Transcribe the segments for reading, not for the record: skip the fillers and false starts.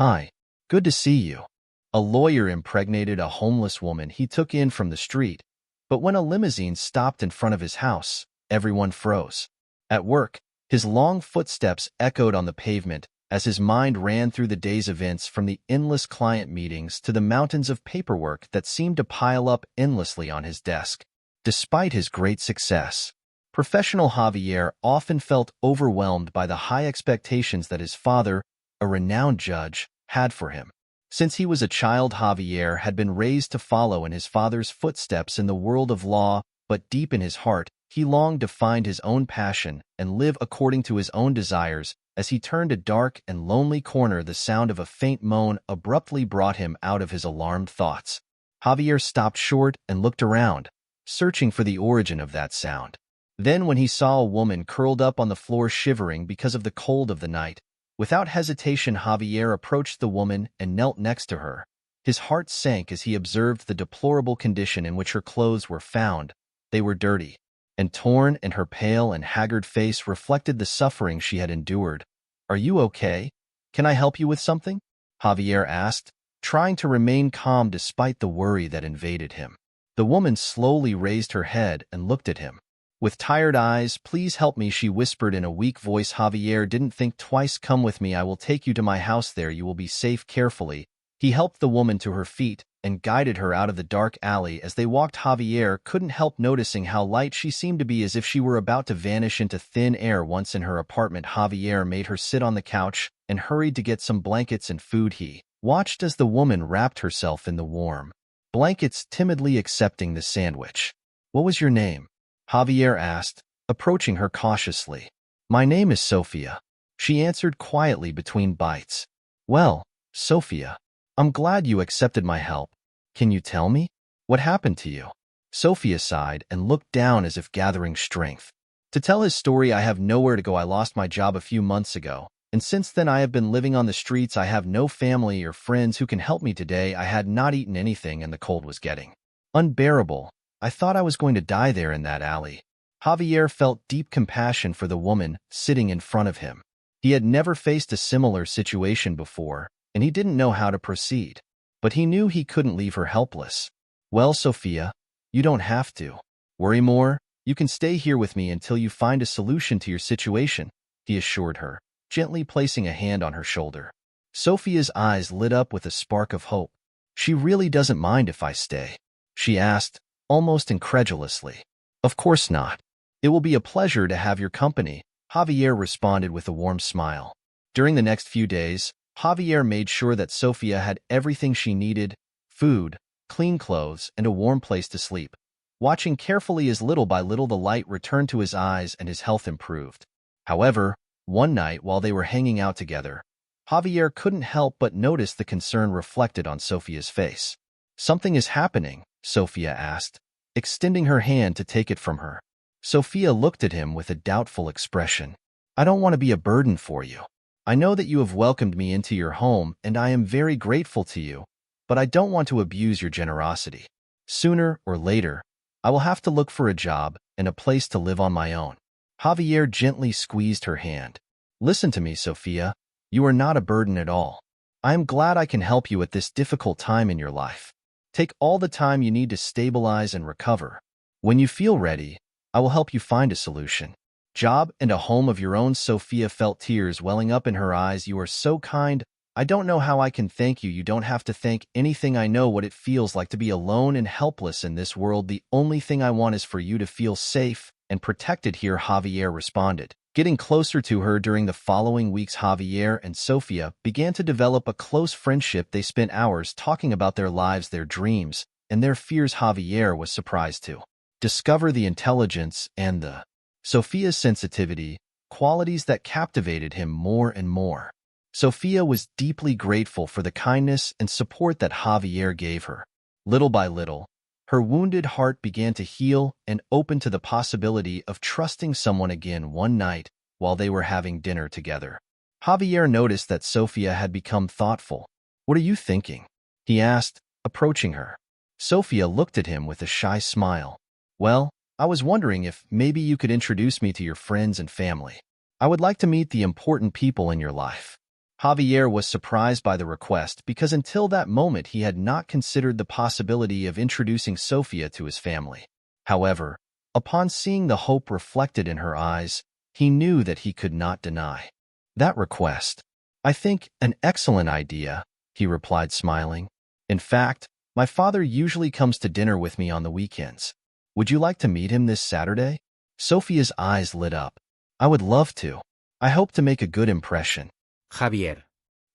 Hi, good to see you. A lawyer impregnated a homeless woman he took in from the street, but when a limousine stopped in front of his house, everyone froze. At work, his long footsteps echoed on the pavement as his mind ran through the day's events, from the endless client meetings to the mountains of paperwork that seemed to pile up endlessly on his desk. Despite his great success, professional Javier often felt overwhelmed by the high expectations that his father, a renowned judge, had for him. Since he was a child, Javier had been raised to follow in his father's footsteps in the world of law, but deep in his heart, he longed to find his own passion and live according to his own desires. As he turned a dark and lonely corner, the sound of a faint moan abruptly brought him out of his alarmed thoughts. Javier stopped short and looked around, searching for the origin of that sound. Then, when he saw a woman curled up on the floor shivering because of the cold of the night, without hesitation, Javier approached the woman and knelt next to her. His heart sank as he observed the deplorable condition in which her clothes were found. They were dirty and torn, and her pale and haggard face reflected the suffering she had endured. "Are you okay? Can I help you with something?" Javier asked, trying to remain calm despite the worry that invaded him. The woman slowly raised her head and looked at him. With tired eyes, "Please help me," she whispered in a weak voice. Javier didn't think twice. "Come with me, I will take you to my house. There you will be safe." Carefully, he helped the woman to her feet and guided her out of the dark alley. As they walked, Javier couldn't help noticing how light she seemed to be, as if she were about to vanish into thin air. Once in her apartment, Javier made her sit on the couch and hurried to get some blankets and food. He watched as the woman wrapped herself in the warm blankets, timidly accepting the sandwich. "What was your name?" Javier asked, approaching her cautiously. "My name is Sophia," she answered quietly between bites. "Well, Sophia, I'm glad you accepted my help. Can you tell me what happened to you?" Sophia sighed and looked down as if gathering strength. "To tell his story, I have nowhere to go. I lost my job a few months ago, and since then I have been living on the streets. I have no family or friends who can help me. Today I had not eaten anything and the cold was getting unbearable. I thought I was going to die there in that alley." Javier felt deep compassion for the woman sitting in front of him. He had never faced a similar situation before, and he didn't know how to proceed. But he knew he couldn't leave her helpless. "Well, Sophia, you don't have to worry more. You can stay here with me until you find a solution to your situation," he assured her, gently placing a hand on her shoulder. Sophia's eyes lit up with a spark of hope. "She really doesn't mind if I stay?" she asked, almost incredulously. "Of course not. It will be a pleasure to have your company," Javier responded with a warm smile. During the next few days, Javier made sure that Sophia had everything she needed: food, clean clothes, and a warm place to sleep, watching carefully as little by little the light returned to his eyes and his health improved. However, one night while they were hanging out together, Javier couldn't help but notice the concern reflected on Sophia's face. "Something is happening?" Sophia asked, extending her hand to take it from her. Sophia looked at him with a doubtful expression. "I don't want to be a burden for you. I know that you have welcomed me into your home, and I am very grateful to you, but I don't want to abuse your generosity. Sooner or later, I will have to look for a job and a place to live on my own." Javier gently squeezed her hand. "Listen to me, Sophia. You are not a burden at all. I am glad I can help you at this difficult time in your life. Take all the time you need to stabilize and recover. When you feel ready, I will help you find a solution. Job and a home of your own." Sophia felt tears welling up in her eyes. "You are so kind. I don't know how I can thank you." "You don't have to thank anything. I know what it feels like to be alone and helpless in this world. The only thing I want is for you to feel safe and protected here," Javier responded. Getting closer to her during the following weeks, Javier and Sophia began to develop a close friendship. They spent hours talking about their lives, their dreams, and their fears. Javier was surprised to discover the intelligence and the Sophia's sensitivity, qualities that captivated him more and more. Sophia was deeply grateful for the kindness and support that Javier gave her. Little by little, her wounded heart began to heal and open to the possibility of trusting someone again. One night, while they were having dinner together, Javier noticed that Sophia had become thoughtful. "What are you thinking?" he asked, approaching her. Sophia looked at him with a shy smile. "Well, I was wondering if maybe you could introduce me to your friends and family. I would like to meet the important people in your life." Javier was surprised by the request because until that moment he had not considered the possibility of introducing Sofia to his family. However, upon seeing the hope reflected in her eyes, he knew that he could not deny that request. "I think an excellent idea," he replied, smiling. "In fact, my father usually comes to dinner with me on the weekends. Would you like to meet him this Saturday?" Sofia's eyes lit up. "I would love to. I hope to make a good impression." Javier.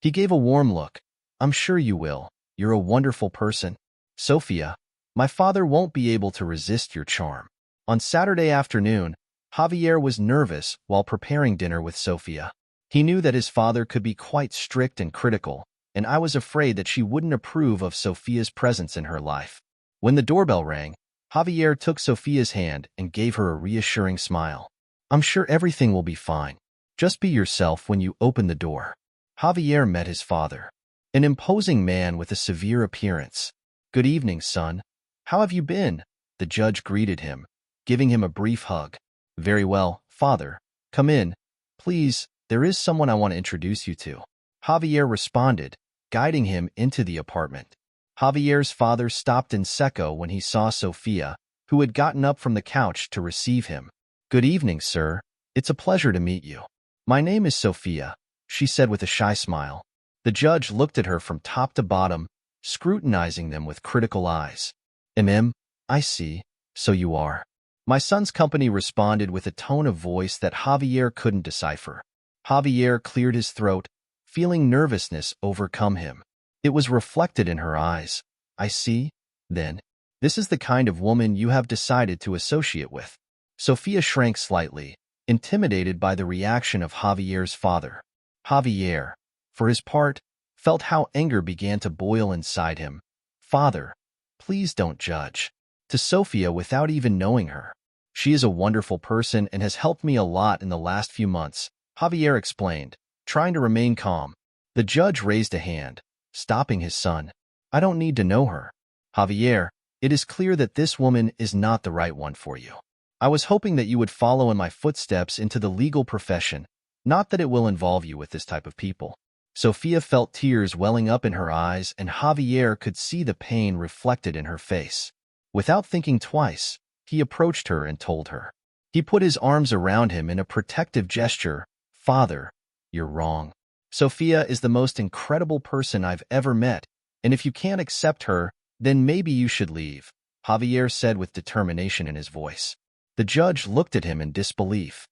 He gave a warm look. "I'm sure you will. You're a wonderful person." "Sofia, my father won't be able to resist your charm." On Saturday afternoon, Javier was nervous while preparing dinner with Sofia. He knew that his father could be quite strict and critical, and I was afraid that she wouldn't approve of Sofia's presence in her life. When the doorbell rang, Javier took Sofia's hand and gave her a reassuring smile. "I'm sure everything will be fine. Just be yourself when you open the door." Javier met his father, an imposing man with a severe appearance. "Good evening, son. How have you been?" The judge greeted him, giving him a brief hug. "Very well, father. Come in. Please, there is someone I want to introduce you to." Javier responded, guiding him into the apartment. Javier's father stopped in seco when he saw Sofia, who had gotten up from the couch to receive him. "Good evening, sir. It's a pleasure to meet you." "My name is Sofia," she said with a shy smile. The judge looked at her from top to bottom, scrutinizing them with critical eyes. I see. So you are." "My son's company," responded with a tone of voice that Javier couldn't decipher. Javier cleared his throat, feeling nervousness overcome him. It was reflected in her eyes. "I see, then. This is the kind of woman you have decided to associate with." Sofia shrank slightly, intimidated by the reaction of Javier's father. Javier, for his part, felt how anger began to boil inside him. "Father, please don't judge." To Sofia without even knowing her. "She is a wonderful person and has helped me a lot in the last few months," Javier explained, trying to remain calm. The judge raised a hand, stopping his son. "I don't need to know her. Javier, it is clear that this woman is not the right one for you. I was hoping that you would follow in my footsteps into the legal profession, not that it will involve you with this type of people." Sofia felt tears welling up in her eyes, and Javier could see the pain reflected in her face. Without thinking twice, he approached her and told her. He put his arms around him in a protective gesture. "Father, you're wrong. Sofia is the most incredible person I've ever met, and if you can't accept her, then maybe you should leave," Javier said with determination in his voice. The judge looked at him in disbelief.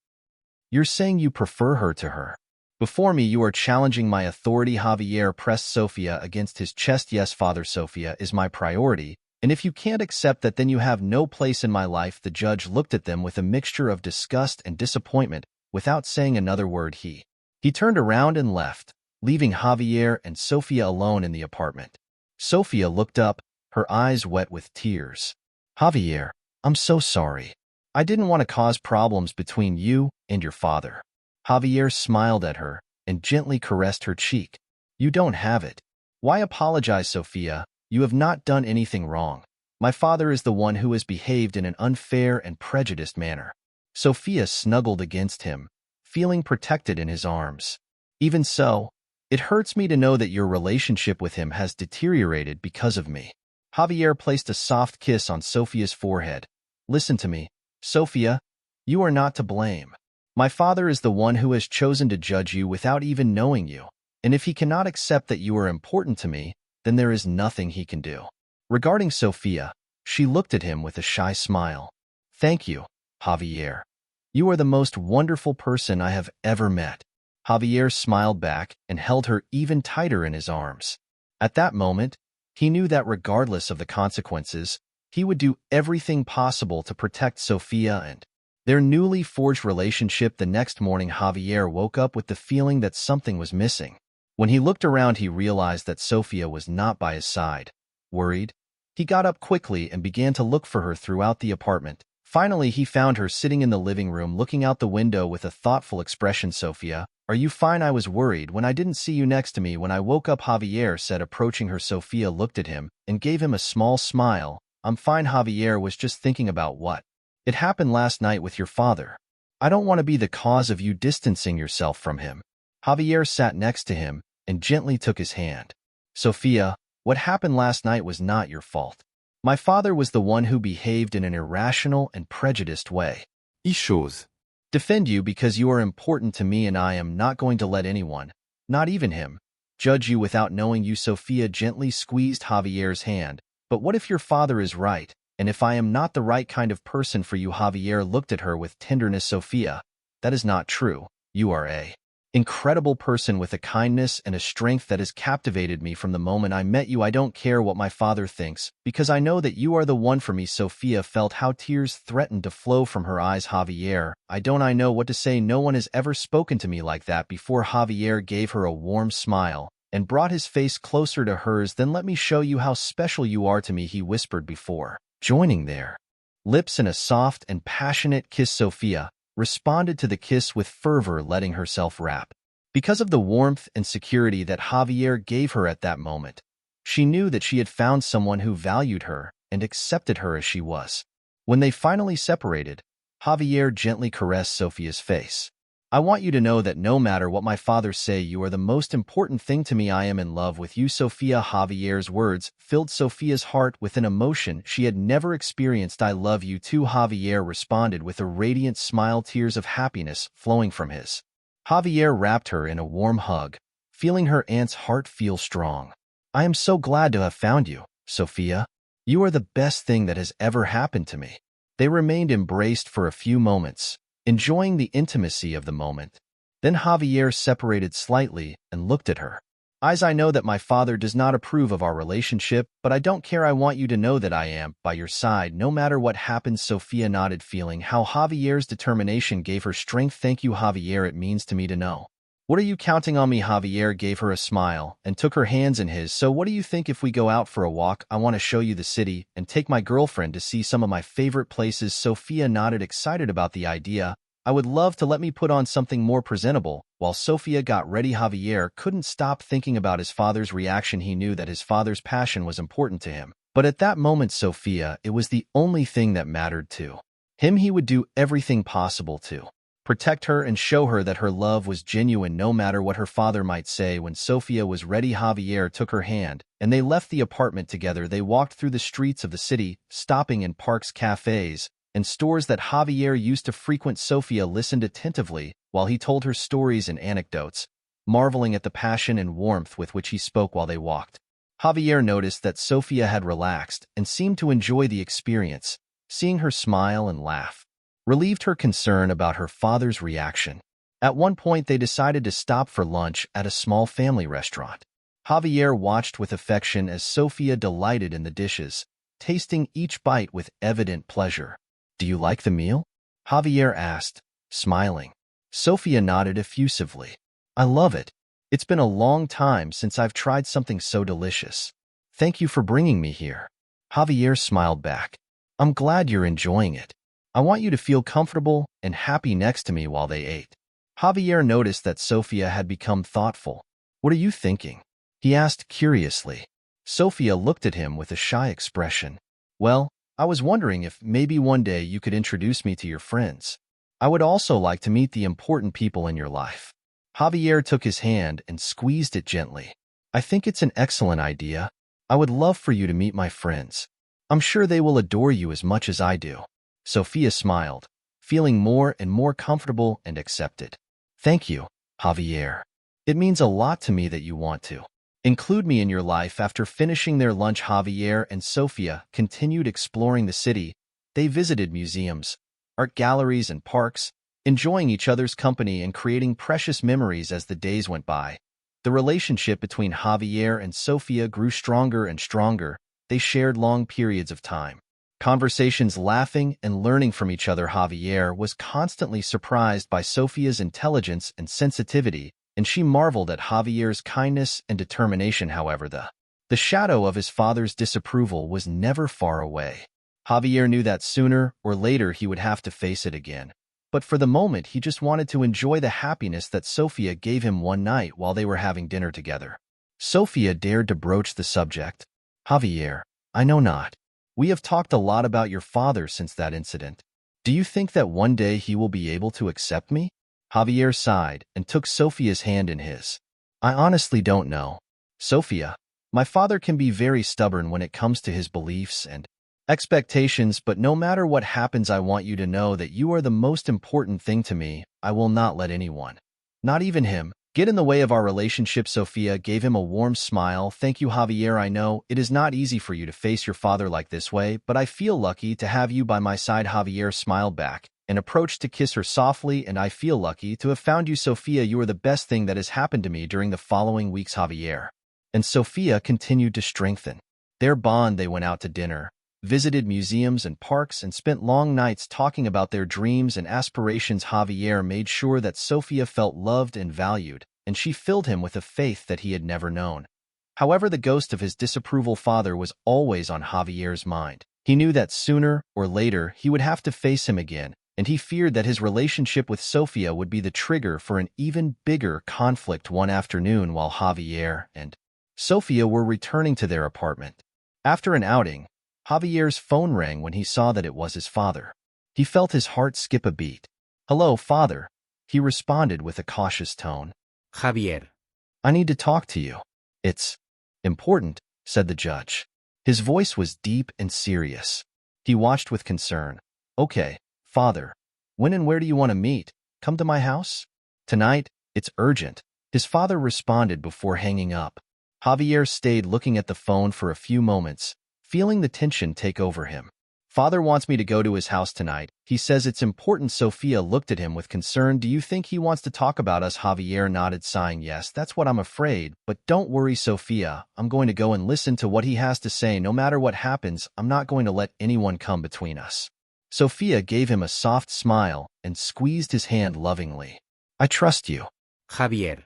"You're saying you prefer her to her? Before me you are challenging my authority." Javier pressed Sofia against his chest. "Yes, father, Sofia is my priority, and if you can't accept that, then you have no place in my life." The judge looked at them with a mixture of disgust and disappointment. Without saying another word, he turned around and left, leaving Javier and Sofia alone in the apartment. Sofia looked up, her eyes wet with tears. "Javier, I'm so sorry. I didn't want to cause problems between you and your father." Javier smiled at her and gently caressed her cheek. "You don't have it. Why apologize, Sofia? You have not done anything wrong. My father is the one who has behaved in an unfair and prejudiced manner." Sofia snuggled against him, feeling protected in his arms. "Even so, it hurts me to know that your relationship with him has deteriorated because of me." Javier placed a soft kiss on Sofia's forehead. "Listen to me, Sofia. You are not to blame. My father is the one who has chosen to judge you without even knowing you, and if he cannot accept that you are important to me, then there is nothing he can do." Regarding Sofia, she looked at him with a shy smile. "Thank you, Javier. You are the most wonderful person I have ever met." Javier smiled back and held her even tighter in his arms. At that moment, he knew that regardless of the consequences, he would do everything possible to protect Sofia and their newly forged relationship. The next morning, Javier woke up with the feeling that something was missing. When he looked around, he realized that Sofia was not by his side. Worried, he got up quickly and began to look for her throughout the apartment. Finally, he found her sitting in the living room looking out the window with a thoughtful expression. "Sofia, are you fine? I was worried when I didn't see you next to me when I woke up," Javier said, approaching her. Sofia looked at him and gave him a small smile. "I'm fine." Javier was just thinking about what it happened last night with your father. I don't want to be the cause of you distancing yourself from him." Javier sat next to him and gently took his hand. Sophia, what happened last night was not your fault. My father was the one who behaved in an irrational and prejudiced way. He chose. Defend you because you are important to me and I am not going to let anyone, not even him, judge you without knowing you. Sophia gently squeezed Javier's hand. But what if your father is right, and if I am not the right kind of person for you? Javier looked at her with tenderness. Sophia, that is not true. You are a incredible person with a kindness and a strength that has captivated me from the moment I met you. I don't care what my father thinks, because I know that you are the one for me. Sophia felt how tears threatened to flow from her eyes. Javier, I know what to say. No one has ever spoken to me like that before. Javier gave her a warm smile and brought his face closer to hers. Then let me show you how special you are to me, he whispered before joining their lips in a soft and passionate kiss. Sophia responded to the kiss with fervor, letting herself wrap. Because of the warmth and security that Javier gave her at that moment, she knew that she had found someone who valued her and accepted her as she was. When they finally separated, Javier gently caressed Sophia's face. I want you to know that no matter what my father say, you are the most important thing to me. I am in love with you, Sophia. Javier's words filled Sophia's heart with an emotion she had never experienced. I love you too, Javier responded with a radiant smile, tears of happiness flowing from his. Javier wrapped her in a warm hug, feeling her aunt's heart feel strong. I am so glad to have found you, Sophia. You are the best thing that has ever happened to me. They remained embraced for a few moments, enjoying the intimacy of the moment. Then Javier separated slightly and looked at her. I know that my father does not approve of our relationship, but I don't care. I want you to know that I am by your side no matter what happens. Sophia nodded, feeling how Javier's determination gave her strength. Thank you, Javier. It means to me to know. What are you counting on me? Javier gave her a smile and took her hands in his. So what do you think if we go out for a walk? I want to show you the city and take my girlfriend to see some of my favorite places. Sophia nodded, excited about the idea. I would love to. Let me put on something more presentable. While Sophia got ready, Javier couldn't stop thinking about his father's reaction. He knew that his father's passion was important to him. But at that moment, Sophia, it was the only thing that mattered to him. He would do everything possible to protect her and show her that her love was genuine, no matter what her father might say. When Sophia was ready, Javier took her hand, and they left the apartment together. They walked through the streets of the city, stopping in parks, cafes, and stores that Javier used to frequent. Sophia listened attentively while he told her stories and anecdotes, marveling at the passion and warmth with which he spoke while they walked. Javier noticed that Sophia had relaxed and seemed to enjoy the experience. Seeing her smile and laugh relieved her concern about her father's reaction. At one point, they decided to stop for lunch at a small family restaurant. Javier watched with affection as Sophia delighted in the dishes, tasting each bite with evident pleasure. Do you like the meal? Javier asked, smiling. Sophia nodded effusively. I love it. It's been a long time since I've tried something so delicious. Thank you for bringing me here. Javier smiled back. I'm glad you're enjoying it. I want you to feel comfortable and happy next to me. While they ate, Javier noticed that Sophia had become thoughtful. What are you thinking? He asked curiously. Sophia looked at him with a shy expression. Well, I was wondering if maybe one day you could introduce me to your friends. I would also like to meet the important people in your life. Javier took his hand and squeezed it gently. I think it's an excellent idea. I would love for you to meet my friends. I'm sure they will adore you as much as I do. Sophia smiled, feeling more and more comfortable and accepted. Thank you, Javier. It means a lot to me that you want to include me in your life. After finishing their lunch, Javier and Sophia continued exploring the city. They visited museums, art galleries, and parks, enjoying each other's company and creating precious memories as the days went by. The relationship between Javier and Sophia grew stronger and stronger. They shared long periods of time, conversations, laughing and learning from each other. Javier was constantly surprised by Sophia's intelligence and sensitivity, and she marveled at Javier's kindness and determination. However, the shadow of his father's disapproval was never far away. Javier knew that sooner or later he would have to face it again. But for the moment, he just wanted to enjoy the happiness that Sophia gave him one night while they were having dinner together. Sophia dared to broach the subject. Javier, I know not. We have talked a lot about your father since that incident. Do you think that one day he will be able to accept me? Javier sighed and took Sophia's hand in his. I honestly don't know. Sophia, my father can be very stubborn when it comes to his beliefs and expectations, but no matter what happens, I want you to know that you are the most important thing to me. I will not let anyone, not even him, get in the way of our relationship. Sophia gave him a warm smile. Thank you, Javier. I know it is not easy for you to face your father like this way, but I feel lucky to have you by my side. Javier smiled back and approached to kiss her softly. And I feel lucky to have found you, Sophia. You are the best thing that has happened to me during the following weeks, Javier. And Sophia continued to strengthen their bond. They went out to dinner, visited museums and parks, and spent long nights talking about their dreams and aspirations. Javier made sure that Sophia felt loved and valued, and she filled him with a faith that he had never known. However, the ghost of his disapproval father was always on Javier's mind. He knew that sooner or later he would have to face him again, and he feared that his relationship with Sophia would be the trigger for an even bigger conflict. One afternoon, while Javier and Sophia were returning to their apartment after an outing, Javier's phone rang when he saw that it was his father. He felt his heart skip a beat. Hello, father, he responded with a cautious tone. Javier. I need to talk to you. It's important, said the judge. His voice was deep and serious. He watched with concern. Okay, father, when and where do you want to meet? Come to my house? Tonight, it's urgent, his father responded before hanging up. Javier stayed looking at the phone for a few moments, feeling the tension take over him. Father wants me to go to his house tonight. He says it's important. Sophia looked at him with concern. Do you think he wants to talk about us? Javier nodded, sighing. Yes, that's what I'm afraid. But don't worry, Sophia. I'm going to go and listen to what he has to say. No matter what happens, I'm not going to let anyone come between us. Sophia gave him a soft smile and squeezed his hand lovingly. I trust you, Javier.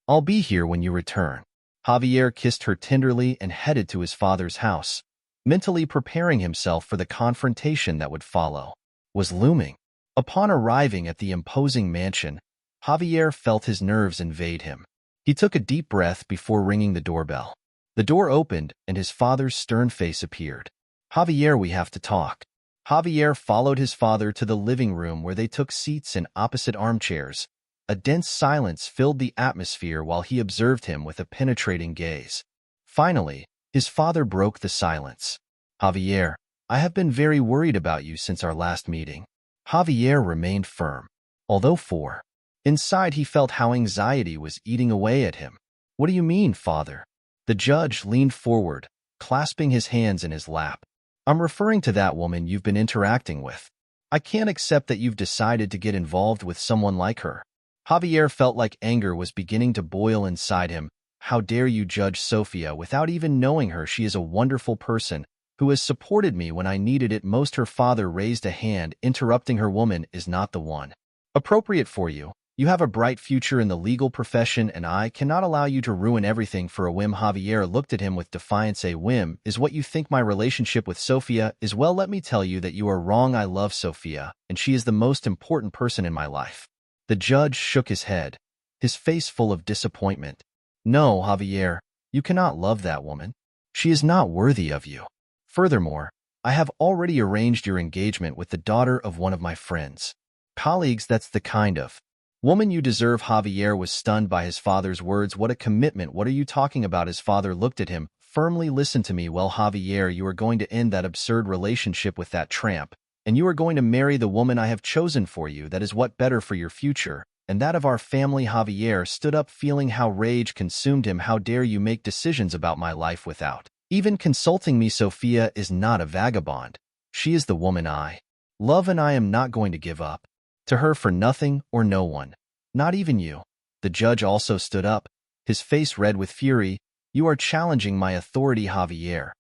I'll be here when you return. Javier kissed her tenderly and headed to his father's house, mentally preparing himself for the confrontation that would follow. Was looming. Upon arriving at the imposing mansion, Javier felt his nerves invade him. He took a deep breath before ringing the doorbell. The door opened and his father's stern face appeared. Javier, we have to talk. Javier followed his father to the living room where they took seats in opposite armchairs. A dense silence filled the atmosphere while he observed him with a penetrating gaze. Finally, his father broke the silence. Javier, I have been very worried about you since our last meeting. Javier remained firm, although inside he felt how anxiety was eating away at him. What do you mean, father? The judge leaned forward, clasping his hands in his lap. I'm referring to that woman you've been interacting with. I can't accept that you've decided to get involved with someone like her. Javier felt like anger was beginning to boil inside him. How dare you judge Sophia without even knowing her? She is a wonderful person who has supported me when I needed it most. Her father raised a hand, interrupting her. Woman is not the one appropriate for you. You have a bright future in the legal profession, and I cannot allow you to ruin everything for a whim. Javier looked at him with defiance. A whim is what you think my relationship with Sophia is? Well, let me tell you that you are wrong. I love Sophia, and she is the most important person in my life. The judge shook his head, his face full of disappointment. No, Javier, you cannot love that woman. She is not worthy of you. Furthermore, I have already arranged your engagement with the daughter of one of my friends. Colleagues, that's the kind of woman you deserve. Javier was stunned by his father's words. What a commitment. What are you talking about? His father looked at him firmly. Listen to me well, Javier, you are going to end that absurd relationship with that tramp, and you are going to marry the woman I have chosen for you. That is what better for your future and that of our family. Javier stood up, feeling how rage consumed him. How dare you make decisions about my life without even consulting me? Sophia is not a vagabond. She is the woman I love, and I am not going to give up to her for nothing or no one, not even you. The judge also stood up, his face red with fury. You are challenging my authority, Javier.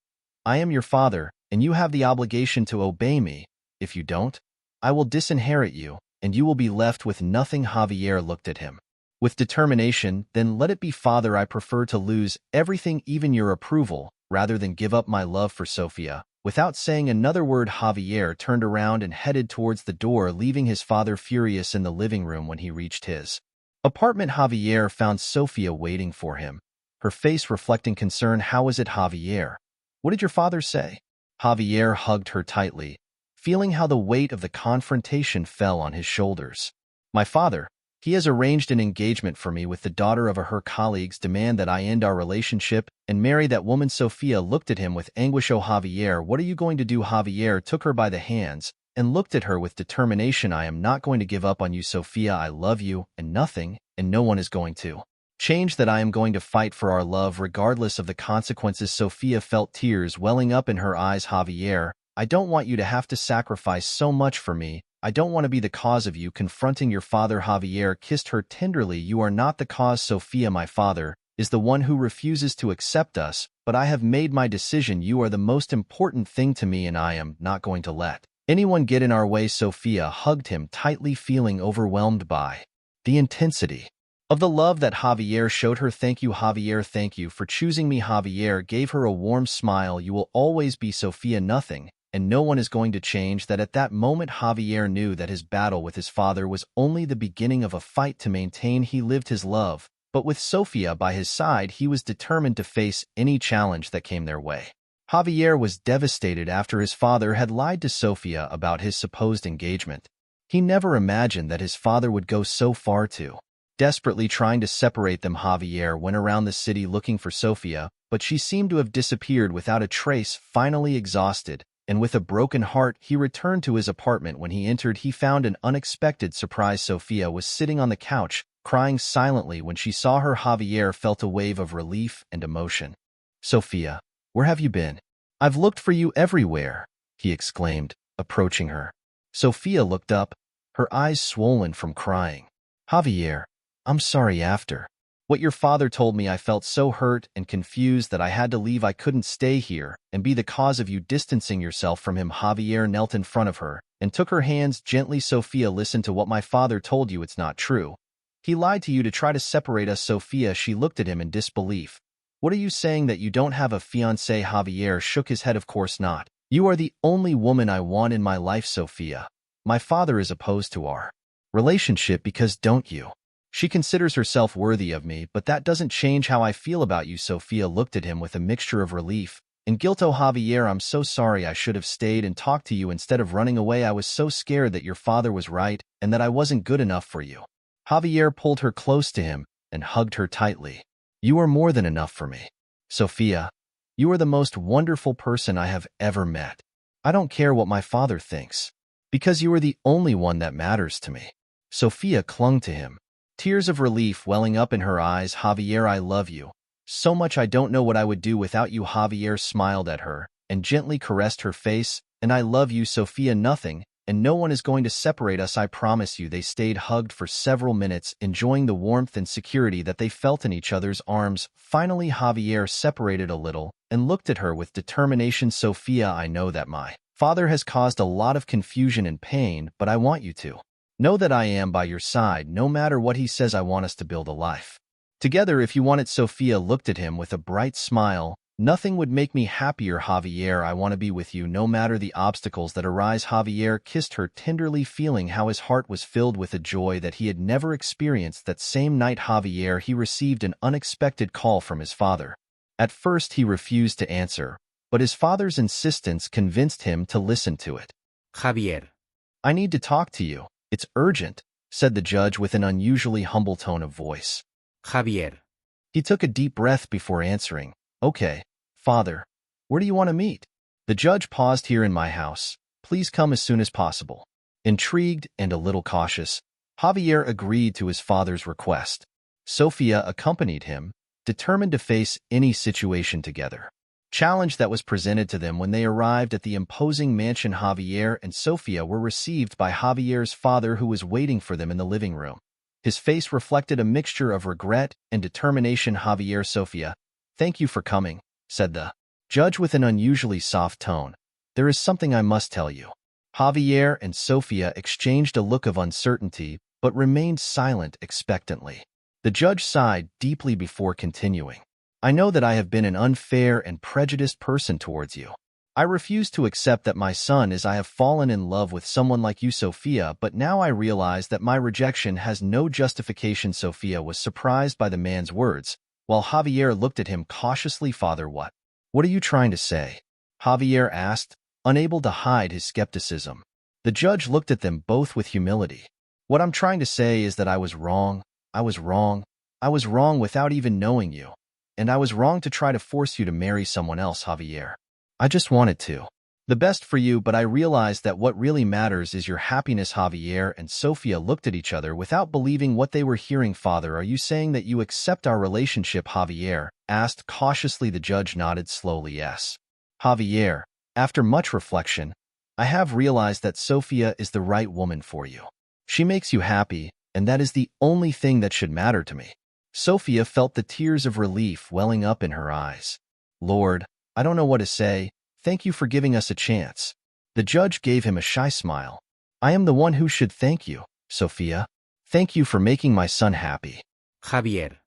I am your father, and you have the obligation to obey me. If you don't, I will disinherit you, and you will be left with nothing. Javier looked at him with determination. Then let it be, father. I prefer to lose everything, even your approval, rather than give up my love for Sophia. Without saying another word, Javier turned around and headed towards the door, leaving his father furious in the living room. When he reached his apartment, Javier found Sophia waiting for him, her face reflecting concern. How is it, Javier? What did your father say? Javier hugged her tightly, feeling how the weight of the confrontation fell on his shoulders. My father, He has arranged an engagement for me with the daughter of her colleagues demand that I end our relationship and marry that woman. Sophia looked at him with anguish. Oh, Javier, what are you going to do? Javier took her by the hands and looked at her with determination. I am not going to give up on you, Sophia. I love you, and nothing, and no one is going to change that. I am going to fight for our love regardless of the consequences. Sophia felt tears welling up in her eyes. Javier, I don't want you to have to sacrifice so much for me. I don't want to be the cause of you confronting your father. Javier kissed her tenderly. You are not the cause, Sophia. My father is the one who refuses to accept us, but I have made my decision. You are the most important thing to me, and I am not going to let anyone get in our way. Sophia hugged him tightly, feeling overwhelmed by the intensity of the love that Javier showed her. Thank you, Javier. Thank you for choosing me. Javier gave her a warm smile. You will always be Sophia. Nothing and no one is going to change that. At that moment, Javier knew that his battle with his father was only the beginning of a fight to maintain. He lived his love, but with Sophia by his side, he was determined to face any challenge that came their way. Javier was devastated after his father had lied to Sophia about his supposed engagement. He never imagined that his father would go so far to desperately trying to separate them. Javier went around the city looking for Sophia, but she seemed to have disappeared without a trace. Finally exhausted, and with a broken heart, he returned to his apartment. When he entered, he found an unexpected surprise. Sophia was sitting on the couch, crying silently. When she saw her, Javier felt a wave of relief and emotion. Sophia, where have you been? I've looked for you everywhere, he exclaimed, approaching her. Sophia looked up, her eyes swollen from crying. Javier, I'm sorry. After what your father told me, I felt so hurt and confused that I had to leave. I couldn't stay here and be the cause of you distancing yourself from him. Javier knelt in front of her and took her hands gently. Sophia, listen to what my father told you. It's not true. He lied to you to try to separate us. Sophia, she looked at him in disbelief. What are you saying, that you don't have a fiancé? Javier shook his head. Of course not. You are the only woman I want in my life, Sophia. My father is opposed to our relationship because, don't you? She considers herself worthy of me, but that doesn't change how I feel about you. Sophia looked at him with a mixture of relief and guilt. Oh, Javier, I'm so sorry. I should have stayed and talked to you instead of running away. I was so scared that your father was right and that I wasn't good enough for you. Javier pulled her close to him and hugged her tightly. You are more than enough for me. Sophia, you are the most wonderful person I have ever met. I don't care what my father thinks, because you are the only one that matters to me. Sophia clung to him, tears of relief welling up in her eyes. Javier, I love you so much. I don't know what I would do without you. Javier smiled at her and gently caressed her face. And I love you, Sophia. Nothing and no one is going to separate us, I promise you. They stayed hugged for several minutes, enjoying the warmth and security that they felt in each other's arms. Finally, Javier separated a little and looked at her with determination. Sophia, I know that my father has caused a lot of confusion and pain, but I want you to know that I am by your side. No matter what he says, I want us to build a life together if you want it. Sophia looked at him with a bright smile. Nothing would make me happier, Javier. I want to be with you no matter the obstacles that arise. Javier kissed her tenderly, feeling how his heart was filled with a joy that he had never experienced. That same night, Javier, he received an unexpected call from his father. At first, he refused to answer, but his father's insistence convinced him to listen to it. Javier. I need to talk to you. It's urgent, said the judge with an unusually humble tone of voice. Javier. He took a deep breath before answering. Okay, Father, where do you want to meet? The judge paused. Here in my house. Please come as soon as possible. Intrigued and a little cautious, Javier agreed to his father's request. Sophia accompanied him, determined to face any situation together. Challenge that was presented to them when they arrived at the imposing mansion. Javier and Sophia were received by Javier's father, who was waiting for them in the living room. His face reflected a mixture of regret and determination. Javier, Sophia, thank you for coming, said the judge with an unusually soft tone. There is something I must tell you. Javier and Sophia exchanged a look of uncertainty, but remained silent expectantly. The judge sighed deeply before continuing. I know that I have been an unfair and prejudiced person towards you. I refuse to accept that my son is I have fallen in love with someone like you, Sophia, but now I realize that my rejection has no justification. Sophia was surprised by the man's words, while Javier looked at him cautiously. Father, what are you trying to say? Javier asked, unable to hide his skepticism. The judge looked at them both with humility. What I'm trying to say is that I was wrong. I was wrong. I was wrong without even knowing you. And I was wrong to try to force you to marry someone else, Javier. I just wanted to. The best for you, but I realized that what really matters is your happiness. Javier and Sofia looked at each other without believing what they were hearing. Father, are you saying that you accept our relationship? Javier asked cautiously. The judge nodded slowly. Yes. Javier, after much reflection, I have realized that Sofia is the right woman for you. She makes you happy, and that is the only thing that should matter to me. Sofia felt the tears of relief welling up in her eyes. Lord, I don't know what to say. Thank you for giving us a chance. The judge gave him a shy smile. I am the one who should thank you, Sofia. Thank you for making my son happy. Javier.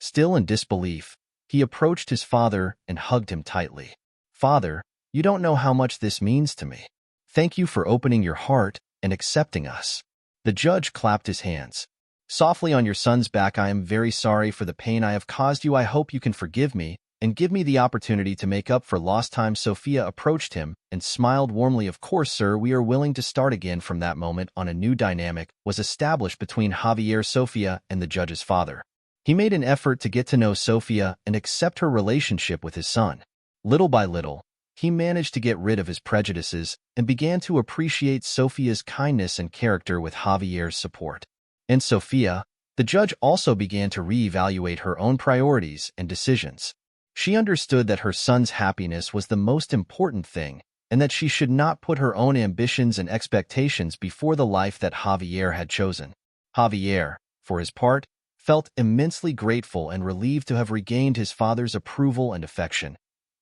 Still in disbelief, he approached his father and hugged him tightly. Father, you don't know how much this means to me. Thank you for opening your heart and accepting us. The judge clapped his hands softly on your son's back. I am very sorry for the pain I have caused you. I hope you can forgive me and give me the opportunity to make up for lost time. Sofia approached him and smiled warmly. Of course, sir, we are willing to start again. From that moment on, a new dynamic was established between Javier, Sofia, and the judge's father. He made an effort to get to know Sofia and accept her relationship with his son. Little by little, he managed to get rid of his prejudices and began to appreciate Sofia's kindness and character with Javier's support. And Sofia, the judge, also began to reevaluate her own priorities and decisions. She understood that her son's happiness was the most important thing and that she should not put her own ambitions and expectations before the life that Javier had chosen. Javier, for his part, felt immensely grateful and relieved to have regained his father's approval and affection.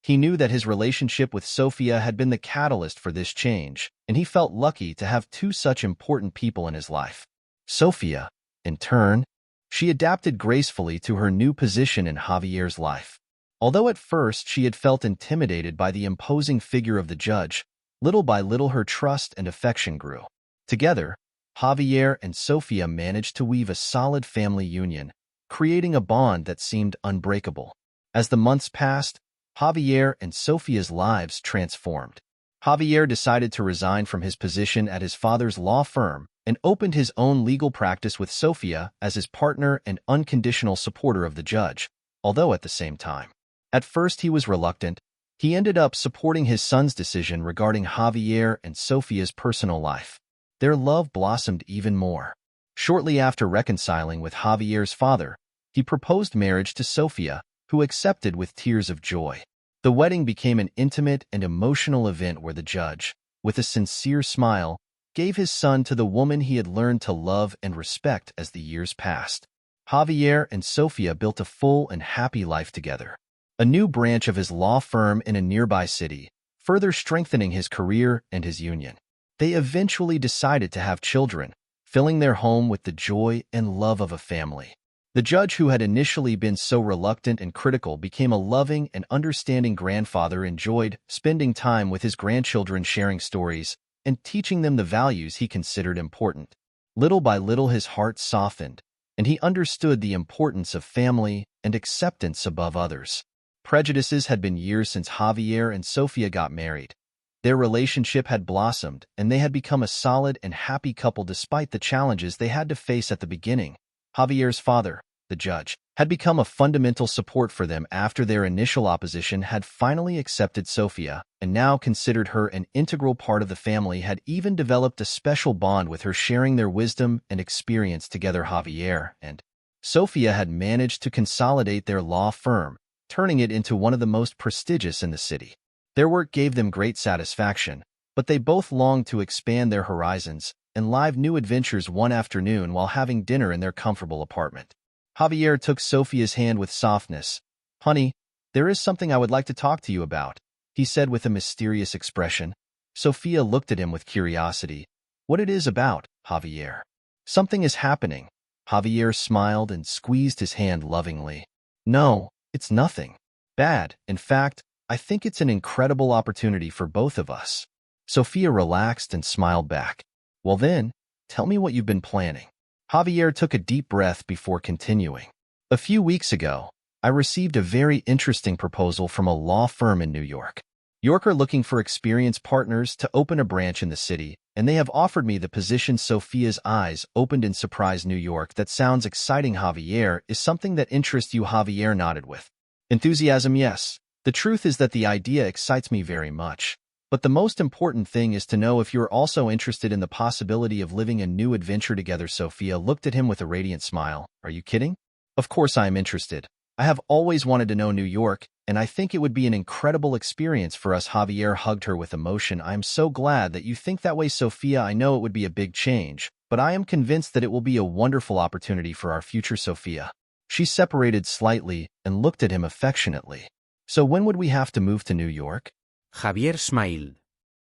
He knew that his relationship with Sofia had been the catalyst for this change, and he felt lucky to have two such important people in his life. Sofia, in turn, she adapted gracefully to her new position in Javier's life. Although at first she had felt intimidated by the imposing figure of the judge, little by little her trust and affection grew. Together, Javier and Sofia managed to weave a solid family union, creating a bond that seemed unbreakable. As the months passed, Javier and Sofia's lives transformed. Javier decided to resign from his position at his father's law firm and opened his own legal practice with Sofia as his partner and unconditional supporter of the judge, although at the same time. At first he was reluctant. He ended up supporting his son's decision regarding Javier and Sofia's personal life. Their love blossomed even more. Shortly after reconciling with Javier's father, he proposed marriage to Sofia, who accepted with tears of joy. The wedding became an intimate and emotional event where the judge, with a sincere smile, gave his son to the woman he had learned to love and respect as the years passed. Javier and Sofia built a full and happy life together. A new branch of his law firm in a nearby city, further strengthening his career and his union. They eventually decided to have children, filling their home with the joy and love of a family. The judge, who had initially been so reluctant and critical, became a loving and understanding grandfather, enjoyed spending time with his grandchildren, sharing stories, and teaching them the values he considered important. Little by little his heart softened, and he understood the importance of family and acceptance above others. Prejudices had been years since Javier and Sofia got married. Their relationship had blossomed, and they had become a solid and happy couple despite the challenges they had to face at the beginning. Javier's father, the judge, had become a fundamental support for them after their initial opposition had finally accepted Sofia, and now considered her an integral part of the family, had even developed a special bond with her, sharing their wisdom and experience together. Javier and Sofia had managed to consolidate their law firm, turning it into one of the most prestigious in the city. Their work gave them great satisfaction, but they both longed to expand their horizons and live new adventures. One afternoon, while having dinner in their comfortable apartment, Javier took Sofia's hand with softness. "Honey, there is something I would like to talk to you about," he said with a mysterious expression. Sofia looked at him with curiosity. "What it is about, Javier?" "Something is happening." Javier smiled and squeezed his hand lovingly. "No, it's nothing bad. In fact, I think it's an incredible opportunity for both of us." Sofia relaxed and smiled back. "Well then, tell me what you've been planning." Javier took a deep breath before continuing. "A few weeks ago, I received a very interesting proposal from a law firm in New York. York are looking for experienced partners to open a branch in the city, and they have offered me the position. Sophia's eyes opened in surprise. New York, that sounds exciting. Javier, is something that interests you? Javier nodded with enthusiasm. Yes. The truth is that the idea excites me very much. But the most important thing is to know if you're also interested in the possibility of living a new adventure together. Sophia looked at him with a radiant smile. Are you kidding? Of course I am interested. I have always wanted to know New York, and I think it would be an incredible experience for us. Javier hugged her with emotion. I am so glad that you think that way, Sophia. I know it would be a big change, but I am convinced that it will be a wonderful opportunity for our future. Sophia. She separated slightly and looked at him affectionately. So when would we have to move to New York? Javier smiled.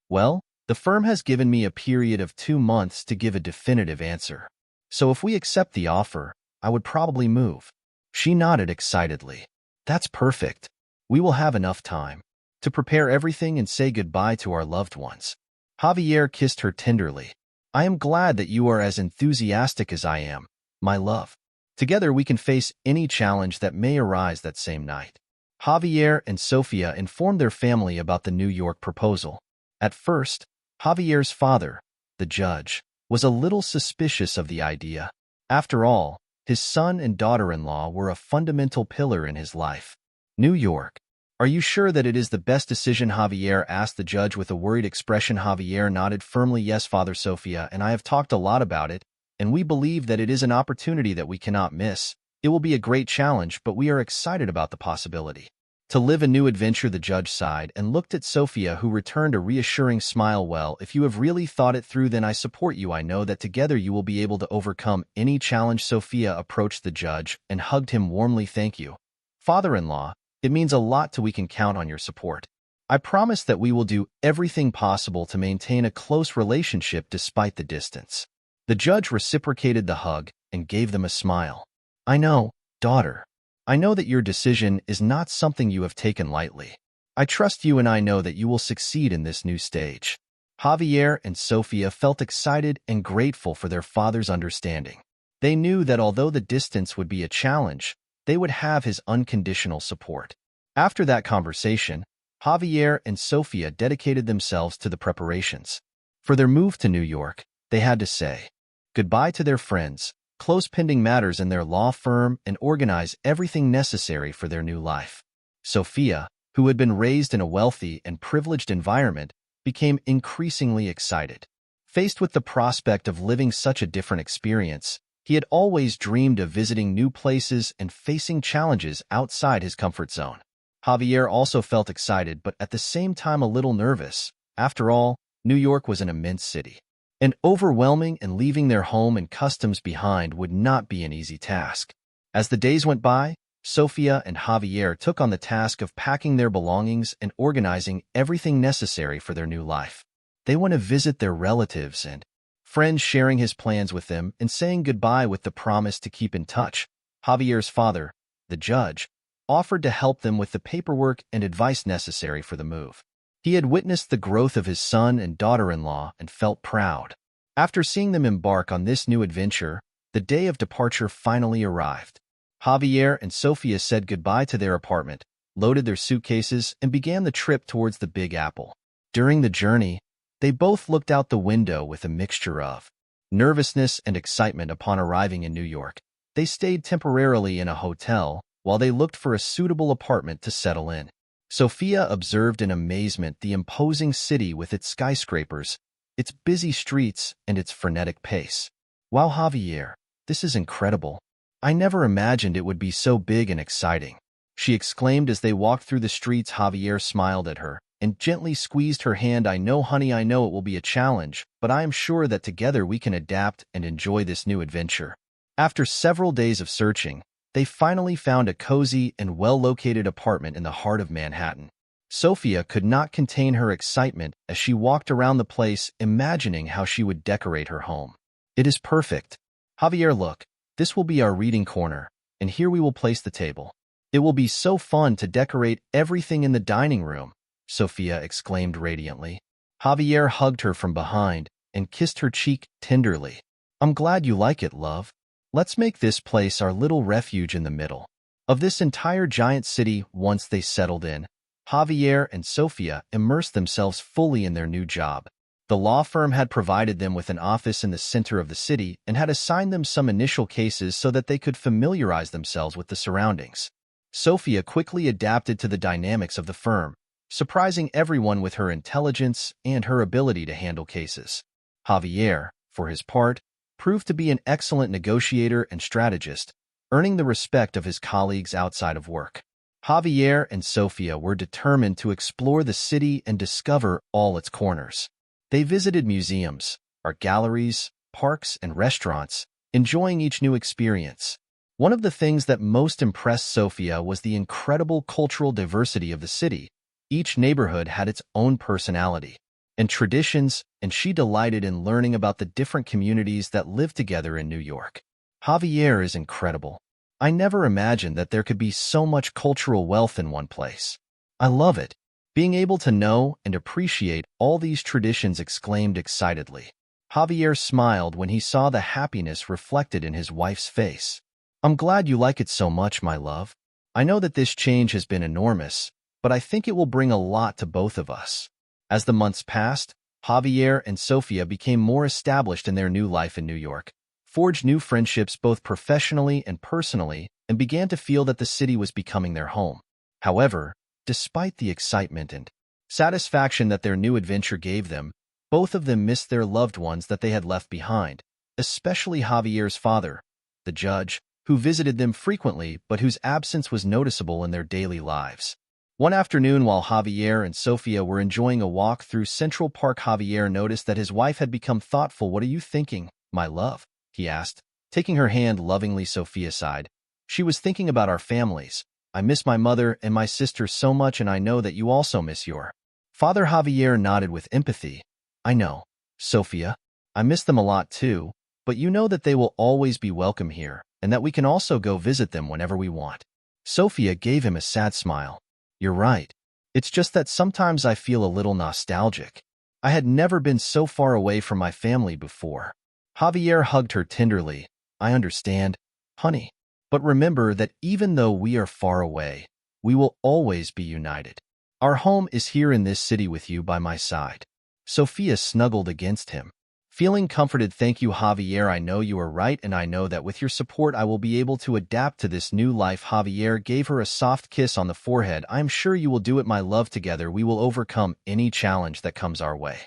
Well, the firm has given me a period of 2 months to give a definitive answer. So if we accept the offer, I would probably move. She nodded excitedly. That's perfect. We will have enough time to prepare everything and say goodbye to our loved ones. Javier kissed her tenderly. I am glad that you are as enthusiastic as I am, my love. Together we can face any challenge that may arise that same night. Javier and Sofia informed their family about the New York proposal. At first, Javier's father, the judge, was a little suspicious of the idea. After all, his son and daughter-in-law were a fundamental pillar in his life. New York. Are you sure that it is the best decision? Javier asked the judge with a worried expression. Javier nodded firmly. Yes, Father. Sofia and I have talked a lot about it, and we believe that it is an opportunity that we cannot miss. It will be a great challenge, but we are excited about the possibility to live a new adventure. The judge sighed and looked at Sofia, who returned a reassuring smile. Well, if you have really thought it through, then I support you. I know that together you will be able to overcome any challenge. Sofia approached the judge and hugged him warmly. Thank you, father-in-law. It means a lot to we can count on your support. I promise that we will do everything possible to maintain a close relationship despite the distance. The judge reciprocated the hug and gave them a smile. I know, daughter. I know that your decision is not something you have taken lightly. I trust you and I know that you will succeed in this new stage. Javier and Sofia felt excited and grateful for their father's understanding. They knew that although the distance would be a challenge, they would have his unconditional support. After that conversation, Javier and Sofia dedicated themselves to the preparations. For their move to New York, they had to say goodbye to their friends, close pending matters in their law firm, and organize everything necessary for their new life. Sofia, who had been raised in a wealthy and privileged environment, became increasingly excited. Faced with the prospect of living such a different experience, he had always dreamed of visiting new places and facing challenges outside his comfort zone. Javier also felt excited, but at the same time a little nervous. After all, New York was an immense city, and overwhelming, and leaving their home and customs behind would not be an easy task. As the days went by, Sofia and Javier took on the task of packing their belongings and organizing everything necessary for their new life. They went to visit their relatives and friends, sharing his plans with them and saying goodbye with the promise to keep in touch. Javier's father, the judge, offered to help them with the paperwork and advice necessary for the move. He had witnessed the growth of his son and daughter-in-law and felt proud. After seeing them embark on this new adventure, the day of departure finally arrived. Javier and Sofia said goodbye to their apartment, loaded their suitcases, and began the trip towards the Big Apple. During the journey, they both looked out the window with a mixture of nervousness and excitement. Upon arriving in New York, they stayed temporarily in a hotel while they looked for a suitable apartment to settle in. Sofia observed in amazement the imposing city with its skyscrapers, its busy streets, and its frenetic pace. Wow, Javier, this is incredible. I never imagined it would be so big and exciting, she exclaimed as they walked through the streets. Javier smiled at her and gently squeezed her hand. I know, honey, I know it will be a challenge, but I am sure that together we can adapt and enjoy this new adventure. After several days of searching, they finally found a cozy and well-located apartment in the heart of Manhattan. Sofia could not contain her excitement as she walked around the place, imagining how she would decorate her home. It is perfect. Javier, look, this will be our reading corner, and here we will place the table. It will be so fun to decorate everything in the dining room, Sofia exclaimed radiantly. Javier hugged her from behind and kissed her cheek tenderly. I'm glad you like it, love. Let's make this place our little refuge in the middle of this entire giant city. Once they settled in, Javier and Sofia immersed themselves fully in their new job. The law firm had provided them with an office in the center of the city and had assigned them some initial cases so that they could familiarize themselves with the surroundings. Sofia quickly adapted to the dynamics of the firm, surprising everyone with her intelligence and her ability to handle cases. Javier, for his part, proved to be an excellent negotiator and strategist, earning the respect of his colleagues outside of work. Javier and Sofia were determined to explore the city and discover all its corners. They visited museums, art galleries, parks, and restaurants, enjoying each new experience. One of the things that most impressed Sofia was the incredible cultural diversity of the city. Each neighborhood had its own personality and traditions, and she delighted in learning about the different communities that live together in New York. Javier is incredible. I never imagined that there could be so much cultural wealth in one place. I love it. Being able to know and appreciate all these traditions, exclaimed excitedly. Javier smiled when he saw the happiness reflected in his wife's face. I'm glad you like it so much, my love. I know that this change has been enormous, but I think it will bring a lot to both of us. As the months passed, Javier and Sofia became more established in their new life in New York, forged new friendships both professionally and personally, and began to feel that the city was becoming their home. However, despite the excitement and satisfaction that their new adventure gave them, both of them missed their loved ones that they had left behind, especially Javier's father, the judge, who visited them frequently but whose absence was noticeable in their daily lives. One afternoon, while Javier and Sofia were enjoying a walk through Central Park, Javier noticed that his wife had become thoughtful. What are you thinking, my love? He asked, taking her hand lovingly. Sofia sighed. She was thinking about our families. I miss my mother and my sister so much, and I know that you also miss your father. Javier nodded with empathy. I know, Sofia. I miss them a lot too, but you know that they will always be welcome here, and that we can also go visit them whenever we want. Sofia gave him a sad smile. You're right. It's just that sometimes I feel a little nostalgic. I had never been so far away from my family before. Javier hugged her tenderly. I understand, honey. But remember that even though we are far away, we will always be united. Our home is here in this city with you by my side. Sofia snuggled against him, feeling comforted. Thank you, Javier. I know you are right, and I know that with your support I will be able to adapt to this new life. Javier gave her a soft kiss on the forehead. I am sure you will do it, my love. Together we will overcome any challenge that comes our way.